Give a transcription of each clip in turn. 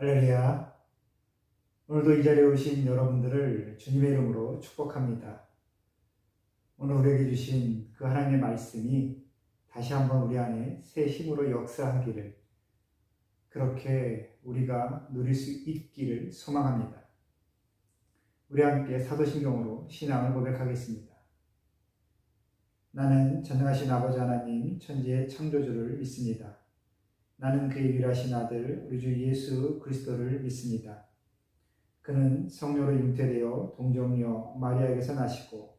할렐루야. 오늘도 이 자리에 오신 여러분들을 주님의 이름으로 축복합니다. 오늘 우리에게 주신 그 하나님의 말씀이 다시 한번 우리 안에 새 힘으로 역사하기를, 그렇게 우리가 누릴 수 있기를 소망합니다. 우리 함께 사도신경으로 신앙을 고백하겠습니다. 나는 전능하신 아버지 하나님 천지의 창조주를 믿습니다. 나는 그의 유일하신 아들 우리 주 예수 그리스도를 믿습니다. 그는 성령으로 잉태되어 동정녀 마리아에게서 나시고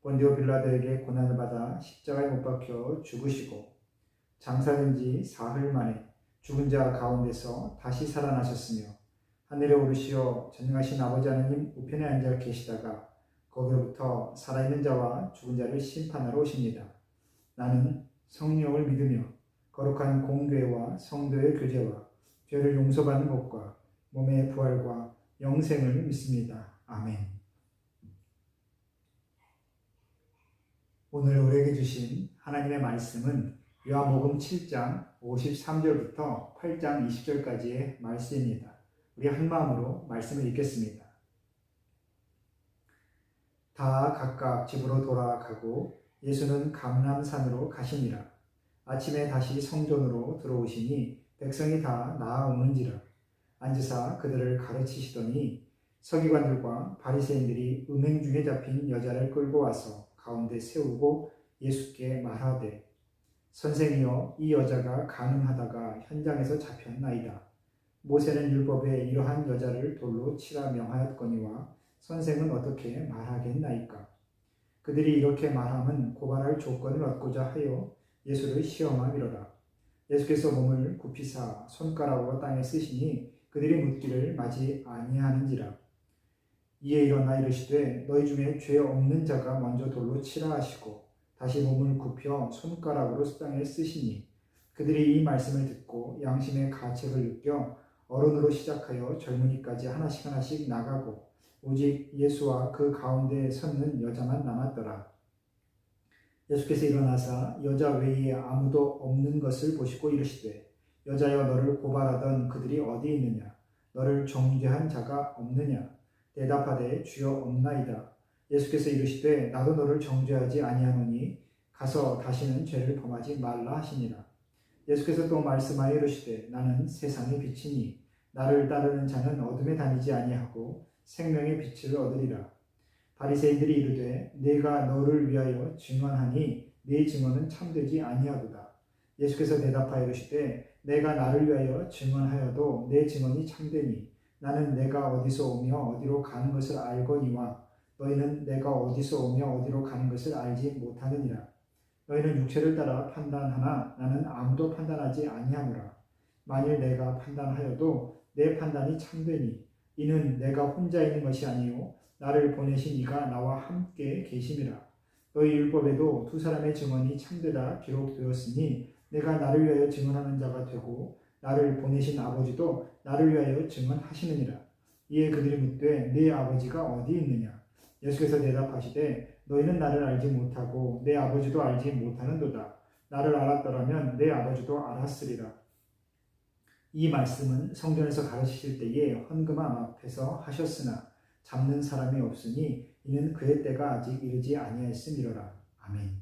본디오 빌라도에게 고난을 받아 십자가에 못 박혀 죽으시고 장사된 지 사흘 만에 죽은 자 가운데서 다시 살아나셨으며 하늘에 오르시어 전능하신 아버지 하나님 우편에 앉아 계시다가 거기로부터 살아있는 자와 죽은 자를 심판하러 오십니다. 나는 성령을 믿으며 거룩한 공교회와 성도의 교제와 죄를 용서받는 것과 몸의 부활과 영생을 믿습니다. 아멘. 오늘 우리에게 주신 하나님의 말씀은 요한복음 7장 53절부터 8장 20절까지의 말씀입니다. 우리 한 마음으로 말씀을 읽겠습니다. 다 각각 집으로 돌아가고 예수는 감람산으로 가시니라. 아침에 다시 성전으로 들어오시니 백성이 다 나아오는지라. 앉으사 그들을 가르치시더니 서기관들과 바리새인들이 음행 중에 잡힌 여자를 끌고 와서 가운데 세우고 예수께 말하되, 선생이여, 이 여자가 간음하다가 현장에서 잡혔나이다. 모세는 율법에 이러한 여자를 돌로 치라 명하였거니와 선생은 어떻게 말하겠나이까? 그들이 이렇게 말함은 고발할 조건을 얻고자 하여 예수를 시험함이로라. 예수께서 몸을 굽히사 손가락으로 땅에 쓰시니 그들이 묻기를 마지 아니하는지라. 이에 일어나 이르시되, 너희 중에 죄 없는 자가 먼저 돌로 치라 하시고 다시 몸을 굽혀 손가락으로 땅에 쓰시니 그들이 이 말씀을 듣고 양심의 가책을 느껴 어른으로 시작하여 젊은이까지 하나씩 나가고 오직 예수와 그 가운데 섰는 여자만 남았더라. 예수께서 일어나사 여자 외에 아무도 없는 것을 보시고 이르시되, 여자여, 너를 고발하던 그들이 어디 있느냐? 너를 정죄한 자가 없느냐? 대답하되, 주여, 없나이다. 예수께서 이르시되, 나도 너를 정죄하지 아니하노니 가서 다시는 죄를 범하지 말라 하시니라. 예수께서 또 말씀하여 이르시되, 나는 세상의 빛이니 나를 따르는 자는 어둠에 다니지 아니하고 생명의 빛을 얻으리라. 바리새인들이 이르되, 내가 너를 위하여 증언하니 네 증언은 참되지 아니하도다. 예수께서 대답하여 이르시되, 내가 나를 위하여 증언하여도 내 증언이 참되니 나는 내가 어디서 오며 어디로 가는 것을 알거니와 너희는 내가 어디서 오며 어디로 가는 것을 알지 못하느니라. 너희는 육체를 따라 판단하나 나는 아무도 판단하지 아니하노라. 만일 내가 판단하여도 내 판단이 참되니 이는 내가 혼자 있는 것이 아니요 나를 보내신 이가 나와 함께 계심이라. 너희 율법에도 두 사람의 증언이 참되다 기록되었으니 내가 나를 위하여 증언하는 자가 되고 나를 보내신 아버지도 나를 위하여 증언하시느니라. 이에 그들이 묻되, 네 아버지가 어디 있느냐? 예수께서 대답하시되, 너희는 나를 알지 못하고 내 아버지도 알지 못하는도다. 나를 알았더라면 내 아버지도 알았으리라. 이 말씀은 성전에서 가르치실 때에 헌금함 앞에서 하셨으나 잡는 사람이 없으니 이는 그의 때가 아직 이르지 아니하였음이로라. 아멘.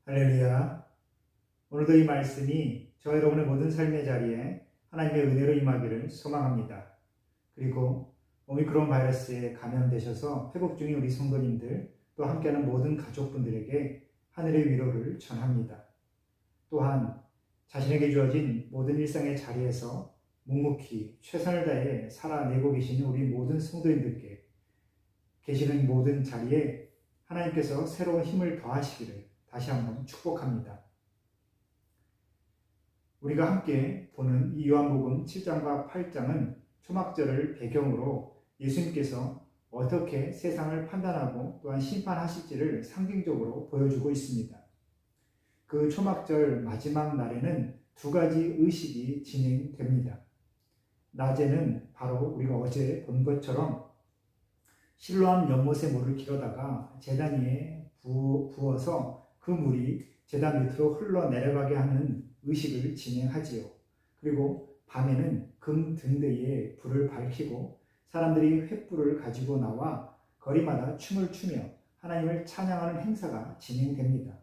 할렐루야. 오늘도 이 말씀이 저 여러분의 모든 삶의 자리에 하나님의 은혜로 임하기를 소망합니다. 그리고 오미크론 바이러스에 감염되셔서 회복 중인 우리 성도님들, 또 함께하는 모든 가족분들에게 하늘의 위로를 전합니다. 또한 자신에게 주어진 모든 일상의 자리에서 묵묵히 최선을 다해 살아내고 계시는 우리 모든 성도님들께 계시는 모든 자리에 하나님께서 새로운 힘을 더하시기를 다시 한번 축복합니다. 우리가 함께 보는 이 요한복음 7장과 8장은 초막절을 배경으로 예수님께서 어떻게 세상을 판단하고 또한 심판하실지를 상징적으로 보여주고 있습니다. 그 초막절 마지막 날에는 두 가지 의식이 진행됩니다. 낮에는 바로 우리가 어제 본 것처럼 실로암 연못에 물을 길어다가 제단 위에 부어서 그 물이 제단 밑으로 흘러내려가게 하는 의식을 진행하지요. 그리고 밤에는 금 등대에 불을 밝히고 사람들이 횃불을 가지고 나와 거리마다 춤을 추며 하나님을 찬양하는 행사가 진행됩니다.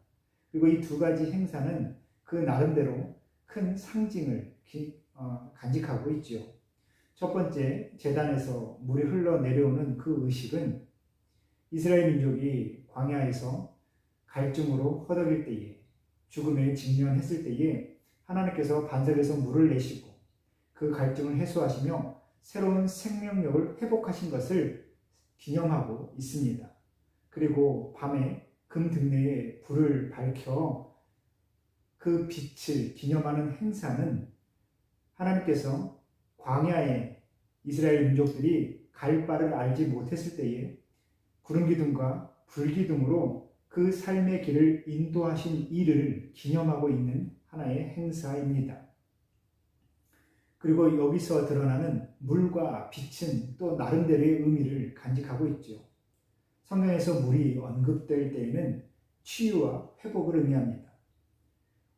그리고 이 두 가지 행사는 그 나름대로 큰 상징을 간직하고 있지요. 첫 번째, 제단에서 물이 흘러내려오는 그 의식은 이스라엘 민족이 광야에서 갈증으로 허덕일 때에, 죽음에 직면했을 때에 하나님께서 반석에서 물을 내시고 그 갈증을 해소하시며 새로운 생명력을 회복하신 것을 기념하고 있습니다. 그리고 밤에 금 등대에 불을 밝혀 그 빛을 기념하는 행사는 하나님께서 광야에 이스라엘 민족들이 갈 바를 알지 못했을 때에 구름 기둥과 불 기둥으로 그 삶의 길을 인도하신 일을 기념하고 있는 하나의 행사입니다. 그리고 여기서 드러나는 물과 빛은 또 나름대로의 의미를 간직하고 있죠. 성경에서 물이 언급될 때에는 치유와 회복을 의미합니다.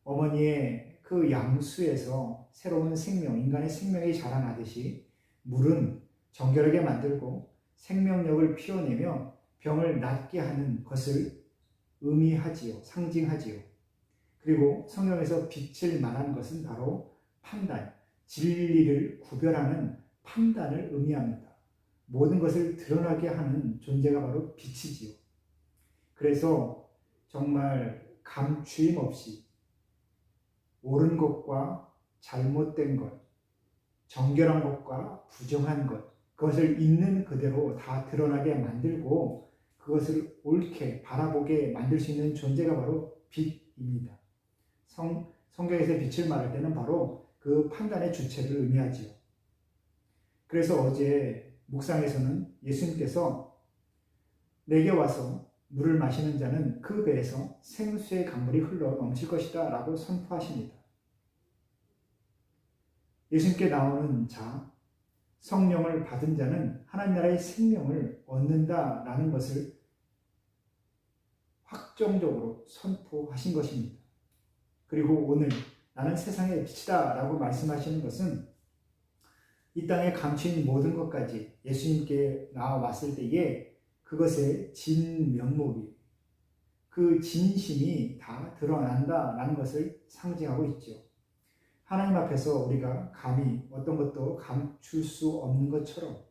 어머니의 그 양수에서 새로운 생명, 인간의 생명이 자라나듯이 물은 정결하게 만들고 생명력을 피워내며 병을 낫게 하는 것을 의미하지요. 상징하지요. 그리고 성경에서 빛을 말하는 것은 바로 판단, 진리를 구별하는 판단을 의미합니다. 모든 것을 드러나게 하는 존재가 바로 빛이지요. 그래서 정말 감추임 없이 옳은 것과 잘못된 것, 정결한 것과 부정한 것, 그것을 있는 그대로 다 드러나게 만들고 그것을 옳게 바라보게 만들 수 있는 존재가 바로 빛입니다. 성경에서 빛을 말할 때는 바로 그 판단의 주체를 의미하지요. 그래서 어제 묵상에서는 예수님께서 내게 와서 물을 마시는 자는 그 배에서 생수의 강물이 흘러 넘칠 것이다 라고 선포하십니다. 예수님께 나오는 자, 성령을 받은 자는 하나님 나라의 생명을 얻는다라는 것을 확정적으로 선포하신 것입니다. 그리고 오늘 나는 세상의 빛이다 라고 말씀하시는 것은 이 땅에 감추인 모든 것까지 예수님께 나와왔을 때에 그것의 진면목이, 그 진심이 다 드러난다라는 것을 상징하고 있죠. 하나님 앞에서 우리가 감히 어떤 것도 감출 수 없는 것처럼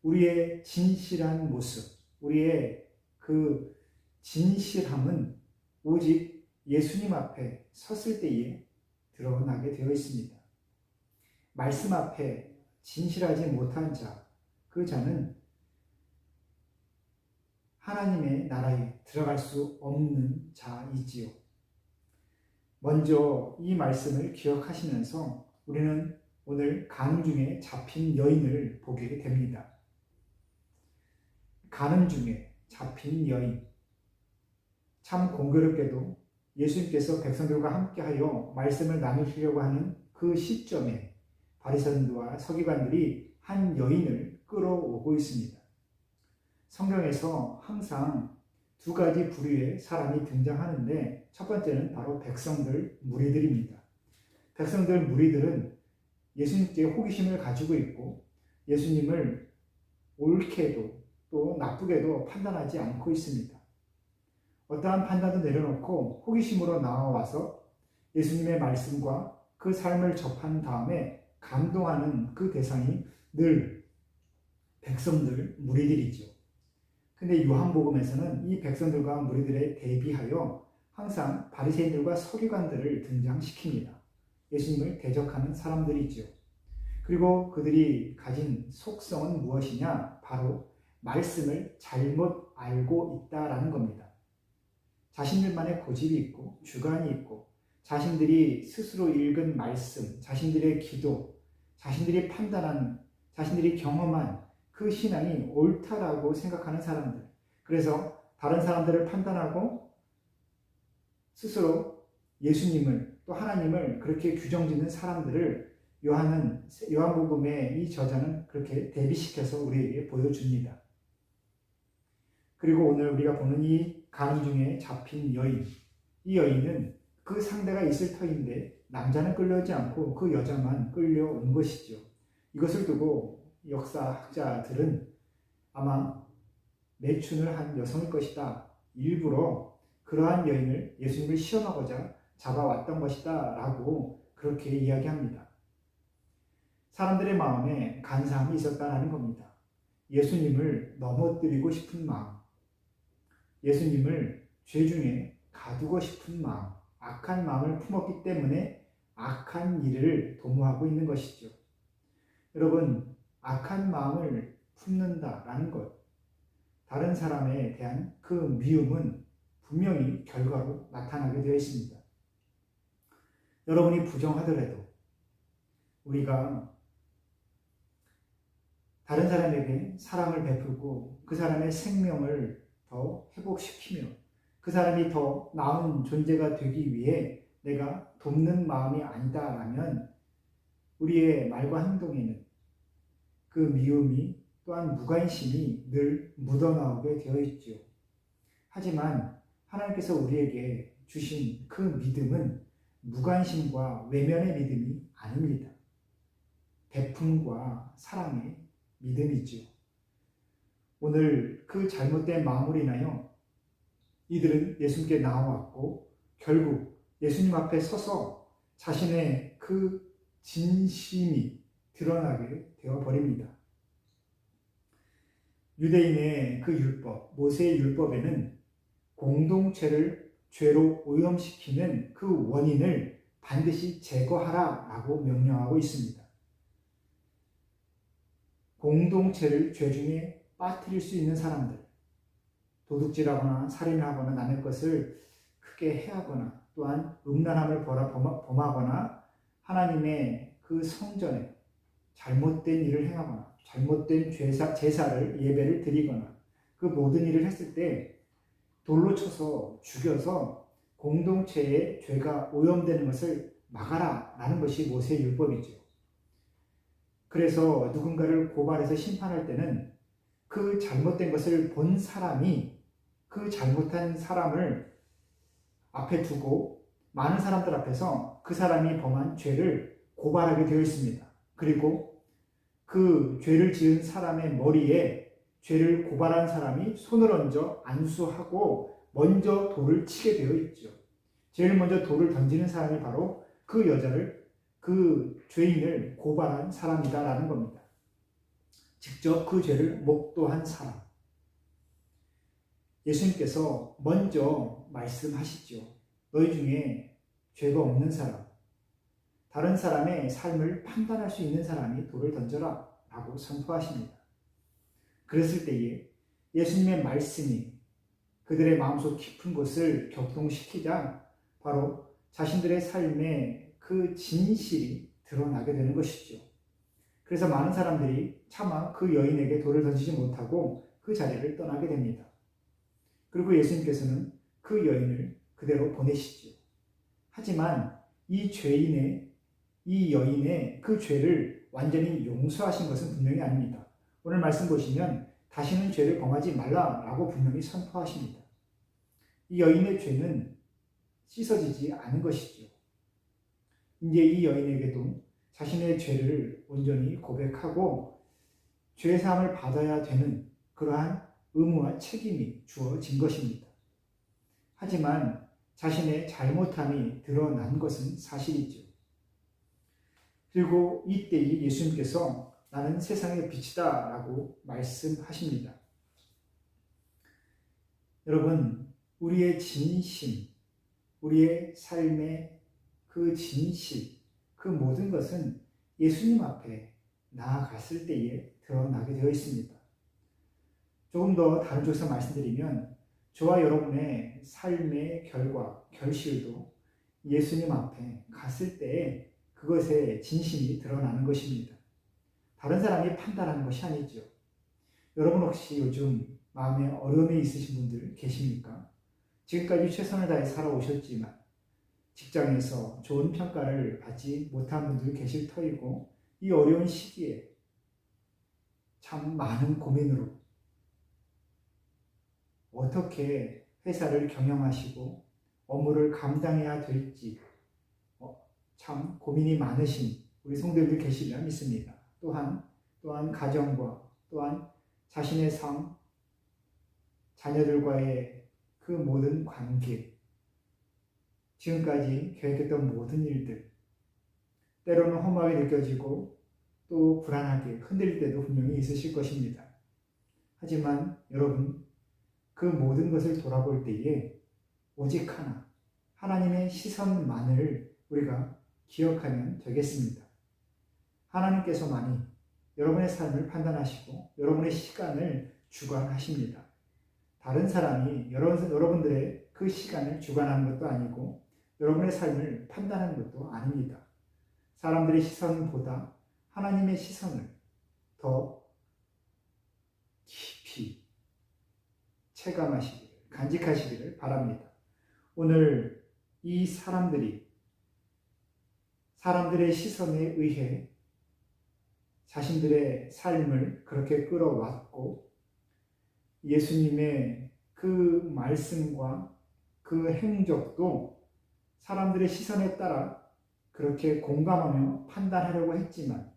우리의 진실한 모습, 우리의 그 진실함은 오직 예수님 앞에 섰을 때에 드러나게 되어 있습니다. 말씀 앞에 진실하지 못한 자, 그 자는 하나님의 나라에 들어갈 수 없는 자이지요. 먼저 이 말씀을 기억하시면서 우리는 오늘 가늠 중에 잡힌 여인을 보게 됩니다. 가늠 중에 잡힌 여인. 참 공교롭게도 예수님께서 백성들과 함께하여 말씀을 나누시려고 하는 그 시점에 바리새인들과 서기관들이 한 여인을 끌어오고 있습니다. 성경에서 항상 두 가지 부류의 사람이 등장하는데 첫 번째는 바로 백성들, 무리들입니다. 백성들, 무리들은 예수님께 호기심을 가지고 있고 예수님을 옳게도 또 나쁘게도 판단하지 않고 있습니다. 어떠한 판단도 내려놓고 호기심으로 나와서 예수님의 말씀과 그 삶을 접한 다음에 감동하는 그 대상이 늘 백성들, 무리들이죠. 근데 요한복음에서는 이 백성들과 무리들에 대비하여 항상 바리새인들과 서기관들을 등장시킵니다. 예수님을 대적하는 사람들이죠. 그리고 그들이 가진 속성은 무엇이냐? 바로 말씀을 잘못 알고 있다라는 겁니다. 자신들만의 고집이 있고 주관이 있고 자신들이 스스로 읽은 말씀, 자신들의 기도, 자신들이 판단한, 자신들이 경험한 그 신앙이 옳다라고 생각하는 사람들. 그래서 다른 사람들을 판단하고 스스로 예수님을 또 하나님을 그렇게 규정짓는 사람들을 요한복음의 이 저자는 그렇게 대비시켜서 우리에게 보여줍니다. 그리고 오늘 우리가 보는 이 가늠 중에 잡힌 여인, 이 여인은 그 상대가 있을 터인데 남자는 끌려오지 않고 그 여자만 끌려온 것이죠. 이것을 두고 역사학자들은 아마 매춘을 한 여성일 것이다. 일부러 그러한 여인을 예수님을 시험하고자 잡아왔던 것이다 라고 그렇게 이야기합니다. 사람들의 마음에 간사함이 있었다는 겁니다. 예수님을 넘어뜨리고 싶은 마음, 예수님을 죄 중에 가두고 싶은 마음, 악한 마음을 품었기 때문에 악한 일을 도모하고 있는 것이죠. 여러분, 악한 마음을 품는다라는 것, 다른 사람에 대한 그 미움은 분명히 결과로 나타나게 되어 있습니다. 여러분이 부정하더라도 우리가 다른 사람에게 사랑을 베풀고 그 사람의 생명을 더 회복시키며 그 사람이 더 나은 존재가 되기 위해 내가 돕는 마음이 아니다라면 우리의 말과 행동에는 그 미움이 또한 무관심이 늘 묻어나오게 되어 있죠. 하지만 하나님께서 우리에게 주신 그 믿음은 무관심과 외면의 믿음이 아닙니다. 베품과 사랑의 믿음이죠. 오늘 그 잘못된 마음으로 인하여 이들은 예수님께 나와왔고 결국 예수님 앞에 서서 자신의 그 진심이 드러나게 되어버립니다. 유대인의 그 율법, 모세의 율법에는 공동체를 죄로 오염시키는 그 원인을 반드시 제거하라라고 명령하고 있습니다. 공동체를 죄 중에 빠뜨릴 수 있는 사람들, 도둑질하거나 살인하거나 남의 것을 크게 해하거나 또한 음란함을 범하거나 하나님의 그 성전에 잘못된 일을 행하거나 잘못된 제사를 예배를 드리거나 그 모든 일을 했을 때 돌로 쳐서 죽여서 공동체의 죄가 오염되는 것을 막아라 라는 것이 모세의 율법이죠. 그래서 누군가를 고발해서 심판할 때는 그 잘못된 것을 본 사람이 그 잘못한 사람을 앞에 두고 많은 사람들 앞에서 그 사람이 범한 죄를 고발하게 되어 있습니다. 그리고 그 죄를 지은 사람의 머리에 죄를 고발한 사람이 손을 얹어 안수하고 먼저 돌을 치게 되어 있죠. 제일 먼저 돌을 던지는 사람이 바로 그 여자를, 그 죄인을 고발한 사람이다라는 겁니다. 직접 그 죄를 목도한 사람. 예수님께서 먼저 말씀하시죠. 너희 중에 죄가 없는 사람, 다른 사람의 삶을 판단할 수 있는 사람이 돌을 던져라 라고 선포하십니다. 그랬을 때에 예수님의 말씀이 그들의 마음속 깊은 곳을 격동시키자 바로 자신들의 삶에 그 진실이 드러나게 되는 것이죠. 그래서 많은 사람들이 차마 그 여인에게 돌을 던지지 못하고 그 자리를 떠나게 됩니다. 그리고 예수님께서는 그 여인을 그대로 보내시죠. 하지만 이 여인의 그 죄를 완전히 용서하신 것은 분명히 아닙니다. 오늘 말씀 보시면 다시는 죄를 범하지 말라라고 분명히 선포하십니다. 이 여인의 죄는 씻어지지 않은 것이죠. 이제 이 여인에게도 자신의 죄를 온전히 고백하고 죄사함을 받아야 되는 그러한 의무와 책임이 주어진 것입니다. 하지만 자신의 잘못함이 드러난 것은 사실이죠. 그리고 이때에 예수님께서 나는 세상의 빛이다 라고 말씀하십니다. 여러분, 우리의 진심, 우리의 삶의 그 진실, 그 모든 것은 예수님 앞에 나아갔을 때에 드러나게 되어 있습니다. 조금 더 다른 쪽에서 말씀드리면 저와 여러분의 삶의 결과, 결실도 예수님 앞에 갔을 때에 그것의 진심이 드러나는 것입니다. 다른 사람이 판단하는 것이 아니죠. 여러분 혹시 요즘 마음에 어려움이 있으신 분들 계십니까? 지금까지 최선을 다해 살아오셨지만 직장에서 좋은 평가를 받지 못한 분들 계실 터이고 이 어려운 시기에 참 많은 고민으로 어떻게 회사를 경영하시고 업무를 감당해야 될지 참 고민이 많으신 우리 성도들 계시리라 믿습니다. 또한 가정과 또한 자신의 삶, 자녀들과의 그 모든 관계, 지금까지 계획했던 모든 일들, 때로는 허무하게 느껴지고 또 불안하게 흔들릴 때도 분명히 있으실 것입니다. 하지만 여러분, 그 모든 것을 돌아볼 때에 오직 하나, 하나님의 시선만을 우리가 기억하면 되겠습니다. 하나님께서만이 여러분의 삶을 판단하시고 여러분의 시간을 주관하십니다. 다른 사람이 여러분들의 그 시간을 주관하는 것도 아니고 여러분의 삶을 판단하는 것도 아닙니다. 사람들의 시선보다 하나님의 시선을 더 깊이 체감하시기를, 간직하시기를 바랍니다. 오늘 이 사람들의 시선에 의해 자신들의 삶을 그렇게 끌어왔고 예수님의 그 말씀과 그 행적도 사람들의 시선에 따라 그렇게 공감하며 판단하려고 했지만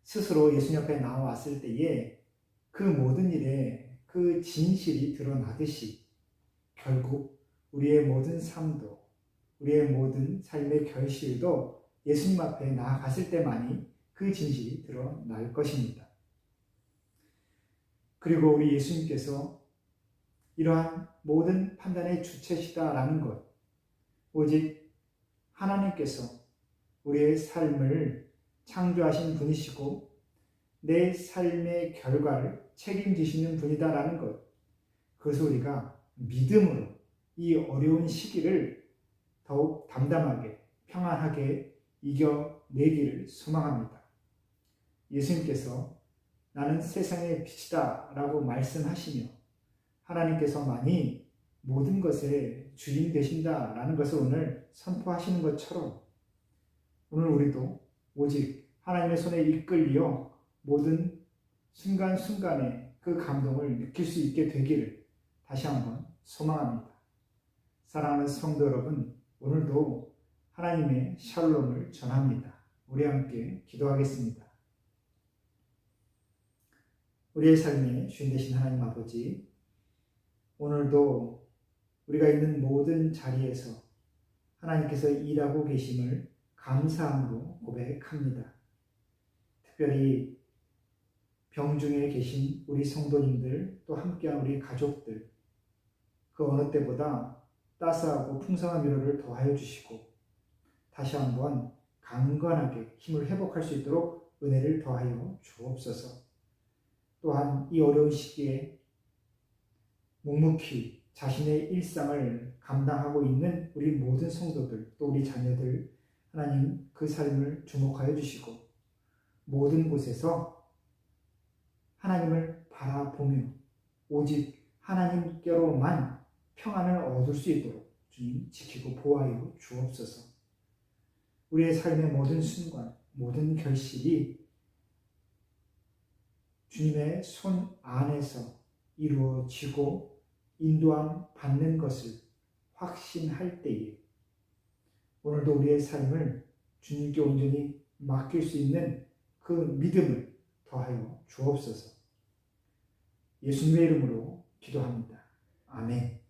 스스로 예수님 앞에 나왔을 때에 그 모든 일에 그 진실이 드러나듯이 결국 우리의 모든 삶도, 우리의 모든 삶의 결실도 예수님 앞에 나아갔을 때만이 그 진실이 드러날 것입니다. 그리고 우리 예수님께서 이러한 모든 판단의 주체시다라는 것, 오직 하나님께서 우리의 삶을 창조하신 분이시고 내 삶의 결과를 책임지시는 분이다라는 것, 그것을 우리가 믿음으로 이 어려운 시기를 더욱 담담하게 평안하게 이겨내기를 소망합니다. 예수님께서 나는 세상의 빛이다 라고 말씀하시며 하나님께서만이 모든 것의 주인 되신다라는 것을 오늘 선포하시는 것처럼 오늘 우리도 오직 하나님의 손에 이끌려 모든 순간순간에 그 감동을 느낄 수 있게 되기를 다시 한번 소망합니다. 사랑하는 성도 여러분, 오늘도 하나님의 샬롬을 전합니다. 우리 함께 기도하겠습니다. 우리의 삶의 주인 되신 하나님 아버지, 오늘도 우리가 있는 모든 자리에서 하나님께서 일하고 계심을 감사함으로 고백합니다. 특별히 병중에 계신 우리 성도님들, 또 함께한 우리 가족들, 그 어느 때보다 따스하고 풍성한 위로를 더하여 주시고 다시 한번 강건하게 힘을 회복할 수 있도록 은혜를 더하여 주옵소서. 또한 이 어려운 시기에 묵묵히 자신의 일상을 감당하고 있는 우리 모든 성도들, 또 우리 자녀들, 하나님 그 삶을 주목하여 주시고 모든 곳에서 하나님을 바라보며 오직 하나님께로만 평안을 얻을 수 있도록 주님 지키고 보호하여 주옵소서. 우리의 삶의 모든 순간, 모든 결실이 주님의 손 안에서 이루어지고 인도함 받는 것을 확신할 때에 오늘도 우리의 삶을 주님께 온전히 맡길 수 있는 그 믿음을 더하여 주옵소서. 예수님의 이름으로 기도합니다. 아멘.